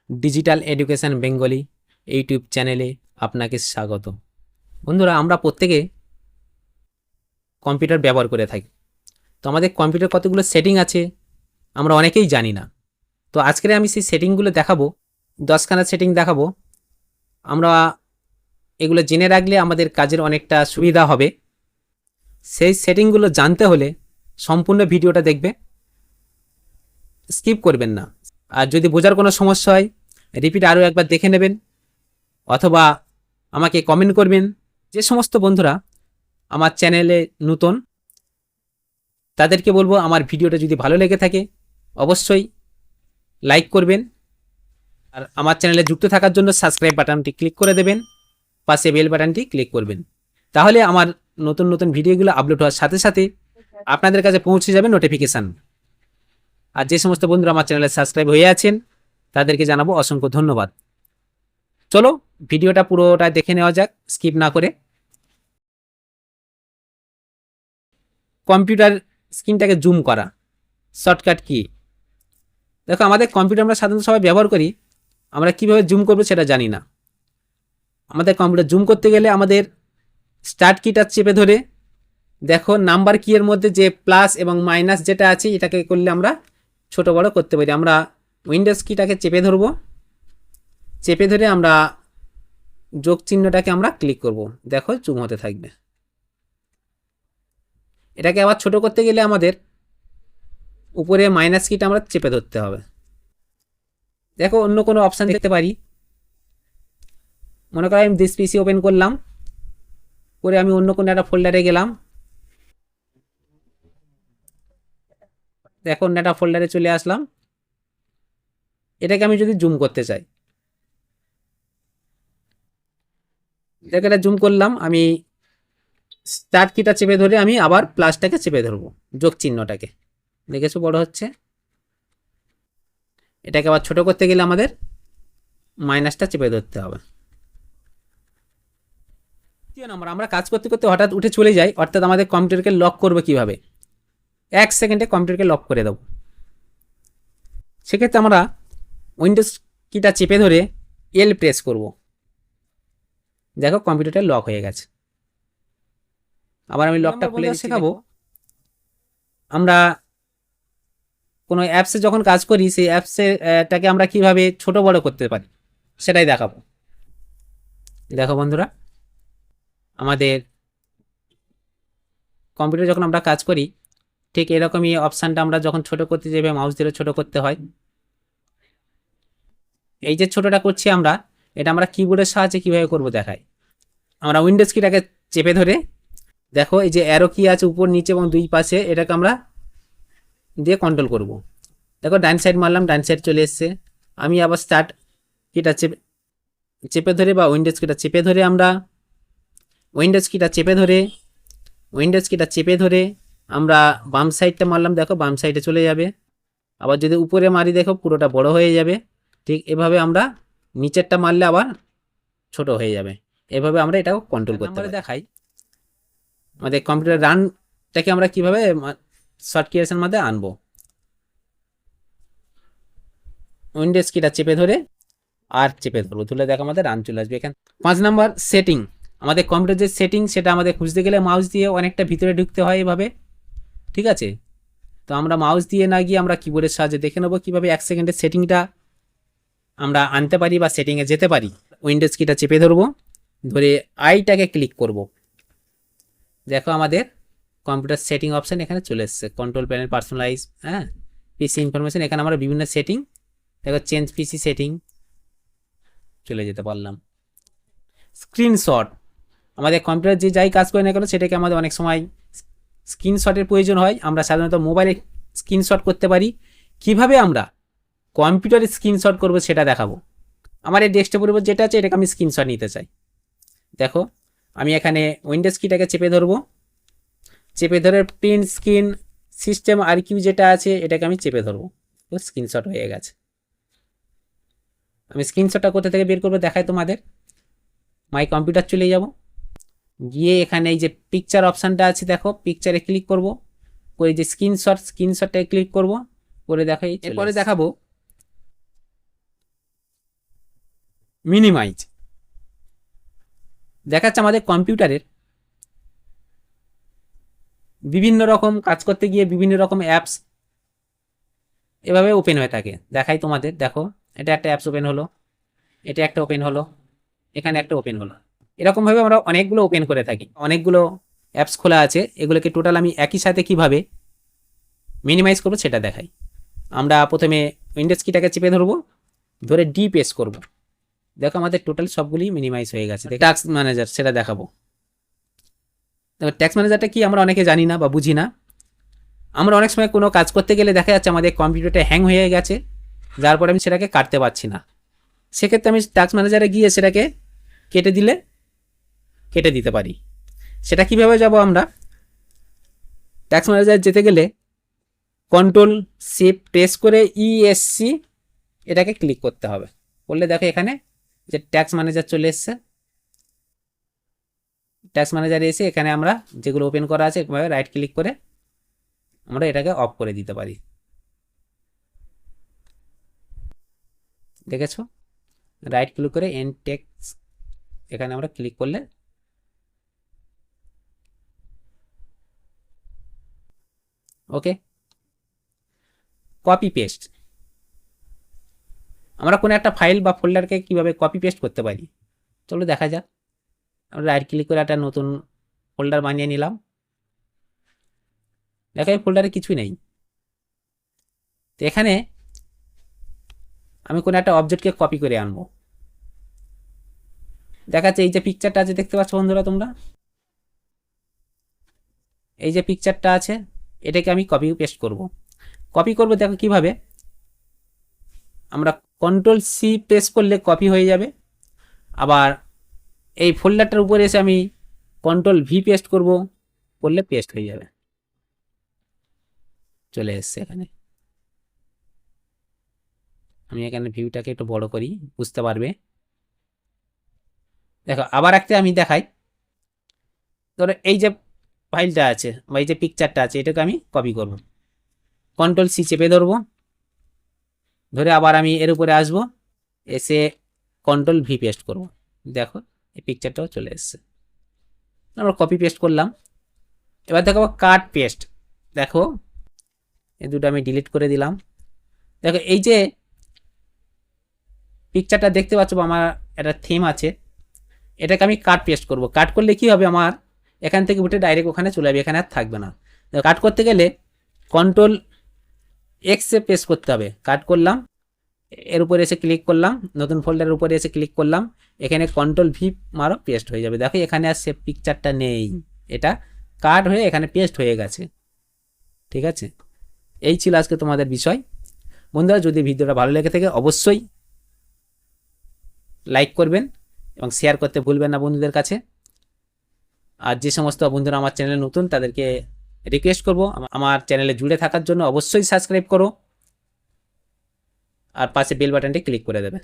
Digital education Bengali YouTube চ্যানেলে আপনাকে স্বাগত। বন্ধুরা, আমরা প্রত্যেকে কম্পিউটার ব্যবহার করে থাকি। তো আমাদের কম্পিউটার কতগুলো সেটিং আছে আমরা অনেকেই জানি না। তো আজকে আমি সেই সেটিংগুলো দেখাবো, 10খানা সেটিং দেখাবো। আমরা এগুলো জেনে রাখলে আমাদের কাজের অনেকটা সুবিধা হবে। সেই সেটিংগুলো জানতে হলে সম্পূর্ণ ভিডিওটা দেখবে, স্কিপ করবেন না। আর যদি বোঝার কোনো সমস্যা হয় রিপিট আরও একবার দেখে নেবেন, অথবা আমাকে কমেন্ট করবেন। যে সমস্ত বন্ধুরা আমার চ্যানেলে নতুন তাদেরকে বলবো, আমার ভিডিওটা যদি ভালো লেগে থাকে অবশ্যই লাইক করবেন, আর আমার চ্যানেলে যুক্ত থাকার জন্য সাবস্ক্রাইব বাটনটি ক্লিক করে দেবেন, পাশে বেল বাটনটি ক্লিক করবেন। তাহলে আমার নতুন নতুন ভিডিওগুলো আপলোড হওয়ার সাথে সাথে আপনাদের কাছে পৌঁছে যাবে নোটিফিকেশান। আর যে সমস্ত বন্ধুরা আমার চ্যানেলে সাবস্ক্রাইব হয়ে আছেন তাদেরকে জানাবো অসংখ্য ধন্যবাদ। চলো ভিডিওটা পুরোটা দেখে নেওয়া যাক স্কিপ না করে। কম্পিউটার স্ক্রিনটাকে জুম করা শর্টকাট কি? দেখো, আমাদের কম্পিউটার আমরা সাধারণত সবাই ব্যবহার করি, আমরা কিভাবে জুম করবো সেটা জানি না। আমাদের কম্পিউটার জুম করতে গেলে আমাদের স্টার্ট কিটা চেপে ধরে, দেখো নাম্বার কি এর মধ্যে যে প্লাস এবং মাইনাস যেটা আছে এটাকে করলে আমরা ছোট বড় করতে পারি। আমরা উইন্ডোজ কিটাকে চেপে ধরবো, চেপে ধরে আমরা যোগ চিহ্নটাকে আমরা ক্লিক করব, দেখো জুম হতে থাকবে। এটাকে আবার ছোট করতে গেলে আমাদের উপরে মাইনাস কিটা আমরা চেপে ধরতে হবে। দেখো অন্য কোনো অপশান দেখতে পারি, মনে করো আমি দিস পিসি ওপেন করলাম, করে আমি অন্য কোনো একটা ফোল্ডারে গেলাম, দেখো অন্য একটা ফোল্ডারে চলে আসলাম। এটাকে আমি যদি জুম করতে চাই, দেখো এটা জুম করলাম, আমি স্টার্ট কিটা চেপে ধরে আমি আবার প্লাসটাকে চেপে ধরবো, যোগ চিহ্নটাকে, দেখেছো বড় হচ্ছে। এটাকে আবার ছোট করতে গেলে আমাদের মাইনাসটা চেপে ধরতে হবে। দ্বিতীয় নম্বর, আমরা কাজ করতে করতে হঠাৎ উঠে চলে যাই, অর্থাৎ আমাদের কম্পিউটারকে লক করবো কিভাবে? 1 সেকেন্ডে কম্পিউটারকে লক করে দেবো। সেক্ষেত্রে আমরা উইন্ডোজ কিটা চেপে ধরে এল প্রেস করব, দেখো কম্পিউটারটা লক হয়ে গেছে। আবার আমি লকটা খুলে শেখাবো। আমরা কোনো অ্যাপসে যখন কাজ করি সেই অ্যাপসটাকে আমরা কিভাবে ছোট বড় করতে পারি সেটাই দেখাবো। দেখো বন্ধুরা, আমাদের কম্পিউটারে যখন আমরা কাজ করি ঠিক এরকমই অপশানটা আমরা যখন ছোট করতে যাই মাউস দিয়ে ছোট করতে হয়। এই যে ছোটটা করছি আমরা, এটা আমরা কিবোর্ডের সাহায্যে কিভাবে করব দেখাই। আমরা উইন্ডোজ কিটাকে চেপে ধরে, দেখো এই যে অ্যারো কি আছে উপর নিচে এবং দুই পাশে, এটাকে আমরা দিয়ে কন্ট্রোল করব। দেখো ডান সাইড মারলাম, ডান সাইড চলে এসছে। আমি আবার স্টার্ট কিটা চেপে ধরে বা উইন্ডোজ কিটা চেপে ধরে আমরা উইন্ডোজ কিটা চেপে ধরে আমরা বাম সাইডটা মারলাম, দেখো বাম সাইডে চলে যাবে। আবার যদি উপরে মারি দেখো পুরোটা বড় হয়ে যাবে। ঠিক এভাবে আমরা নিচেরটা মারলে আবার ছোট হয়ে যাবে। এভাবে আমরা এটাও কন্ট্রোল করতে পারি। দেখাই আমাদের কম্পিউটার রানটাকে আমরা কিভাবে শর্ট কিয়ের মধ্যে আনবো। উইন্ডোজ কিটা চেপে ধরে আর চেপে ধরবো, তুলে দেখো আমাদের রান চলে আসবে এখানে। 5 নম্বর সেটিং, আমাদের কম্পিউটার যে সেটিং সেটা আমাদের খুঁজতে গেলে মাউস দিয়ে অনেকটা ভিতরে ঢুকতে হয় এভাবে, ঠিক আছে? তো আমরা মাউস দিয়ে না গিয়ে আমরা কিবোর্ডের সাহায্যে দেখে নেবো কীভাবে 1 সেকেন্ডের সেটিংটা আমরা আনতে পারি বা সেটিংয়ে যেতে পারি। উইন্ডোজ কিটা চেপে ধরবো, ধরে আইটাকে ক্লিক করব, দেখো আমাদের কম্পিউটার সেটিং অপশান এখানে চলে এসছে। কন্ট্রোল প্যানেল, পার্সোনালাইজ, পিসি ইনফরমেশন, এখানে আমরা বিভিন্ন সেটিং, দেখো চেঞ্জ পিসি সেটিং চলে যেতে পারলাম। স্ক্রিনশট, আমাদের কম্পিউটার যে যাই কাজ করে না কেন সেটাকে আমাদের অনেক সময় স্ক্রিনশটের প্রয়োজন হয়। আমরা সাধারণত মোবাইলে স্ক্রিনশট করতে পারি। কিভাবে আমরা কম্পিউটারে স্ক্রিনশট করব সেটা দেখাবো। আমার এই ডেস্কটপের উপর যেটা আছে এটাকে আমি স্ক্রিনশট নিতে চাই। দেখো আমি এখানে উইন্ডোজ কিটাকে চেপে ধরবো, চেপে ধরে প্রিন্ট স্ক্রিন সিস্টেম আর কিউ যেটা আছে এটাকে আমি চেপে ধরবো, স্ক্রিনশট হয়ে গেছে। আমি স্ক্রিনশটটা কোথা থেকে বের করবো দেখাই তোমাদের। মাই কম্পিউটার চলে যাব, গিয়ে এখানে এই যে পিকচার অপশানটা আছে দেখো, পিকচারে ক্লিক করব, করে যে স্ক্রিনশটটায় ক্লিক করব, করে দেখো এরপরে দেখাবো মিনিমাইজ দেখাচ্ছে আমাদের কম্পিউটারের বিভিন্ন রকম কাজ করতে গিয়ে বিভিন্ন রকম অ্যাপস এভাবে ওপেন হয়ে থাকে। দেখাই তোমাদের, দেখো এটা একটা অ্যাপস ওপেন হলো, এটা একটা ওপেন হলো, এখানে একটা ওপেন হলো। এরকমভাবে আমরা অনেকগুলো ওপেন করে থাকি, অনেকগুলো অ্যাপস খোলা আছে। এগুলোকে টোটাল আমি একই সাথে কিভাবে মিনিমাইজ করবো সেটা দেখাই। আমরা প্রথমে উইন্ডোজ কিটাকে চেপে ধরবো, ধরে ডি প্রেস করব। দেখো আমাদের টোটাল সবগুলি মিনিমাইজ হয়ে গেছে। টাস্ক ম্যানেজার সেটা দেখাবো। ট্যাক্স ম্যানেজারটা কি আমরা অনেকে জানি না বা বুঝি না। আমরা অনেক সময় কোনো কাজ করতে গেলে দেখা যাচ্ছে আমাদের কম্পিউটারটা হ্যাং হয়ে গেছে, যার পরে আমি সেটাকে কাটতে পারছি না। সেক্ষেত্রে আমি ট্যাক্স ম্যানেজারে গিয়ে সেটাকে কেটে দিতে পারি। সেটা কিভাবে যাব? আমরা ট্যাক্স ম্যানেজার যেতে গেলে কন্ট্রোল শিফট প্রেস করে ইএসসি এটাকে ক্লিক করতে হবে। করলে দেখো এখানে যে ট্যাক্স ম্যানেজার চলে এসছে। ট্যাক্স ম্যানেজারে এসে এখানে আমরা যেগুলো ওপেন করা আছে এভাবে রাইট ক্লিক করে আমরা এটাকে অফ করে দিতে পারি। দেখেছো, রাইট ক্লিক করে এন্ড টেক্সট এখানে আমরা ক্লিক করলে ওকে। কপি পেস্ট, আমরা কোনো একটা ফাইল বা ফোল্ডারকে কিভাবে কপি পেস্ট করতে পারি চলো দেখা যাক। আমরা রাইট ক্লিক করে একটা নতুন ফোল্ডার বানিয়ে নিলাম। দেখো এই ফোল্ডারে কিছুই নেই। তো এখানে আমি কোনো একটা অবজেক্টকে কপি করে আনবো। দেখাচ্ছে এই যে পিকচারটা আছে, দেখতে পাচ্ছ বন্ধুরা তোমরা, এই যে পিকচারটা আছে এটাকে আমি কপি পেস্ট করব। কপি করব দেখো কিভাবে, আমরা কন্ট্রোল সি প্রেস করলে কপি হয়ে যাবে। আবার এই ফোল্ডারটার উপরে এসে আমি কন্ট্রোল ভি পেস্ট করব, করলে পেস্ট হয়ে যাবে, চলে এসছে এখানে। আমি এখানে ভিউটাকে একটু বড় করি, বুঝতে পারবে। দেখো আবার একটা আমি দেখাই। ধরো এই যে ফাইলটা আছে বা এই যে পিকচারটা আছে এটাকে আমি কপি করব। কন্ট্রোল সি চেপে ধরবো, ধরে আবার আমি এর উপরে আসবো, এসে কন্ট্রোল ভি পেস্ট করব। দেখো এই পিকচারটাও চলে এসছে। আমরা কপি পেস্ট করলাম। এবার দেখো কাট পেস্ট, দেখো এই দুটো আমি ডিলিট করে দিলাম। দেখো এই যে পিকচারটা দেখতে পাচ্ছ আমার একটা থিম আছে, এটাকে আমি কাট পেস্ট করব। কাট করলে কি হবে, আমার এখান থেকে উঠে ডাইরেক্ট ওখানে চলে যাবে, এখানে আর থাকবে না। কাট করতে গেলে কন্ট্রোল এক্সে প্রেস করতে হবে। কাট করলাম, এর উপরে এসে ক্লিক করলাম, নতুন ফোল্ডারের উপরে এসে ক্লিক করলাম, এখানে কন্ট্রোল ভি মারো, পেস্ট হয়ে যাবে। দেখো এখানে আর সে পিকচারটা নেই, এটা কাট হয়ে এখানে পেস্ট হয়ে গেছে। ঠিক আছে, এই ছিল আজকে তোমাদের বিষয়। বন্ধুরা যদি ভিডিওটা ভালো লেগে থাকে অবশ্যই লাইক করবেন এবং শেয়ার করতে ভুলবেন না বন্ধুদের কাছে। আর যে সমস্ত বন্ধুরা আমার চ্যানেলে নতুন তাদেরকে রিকোয়েস্ট করব আমার চ্যানেলে জুড়ে থাকার জন্য অবশ্যই সাবস্ক্রাইব করো আর পাশে বেল বাটনটি ক্লিক করে দেবে।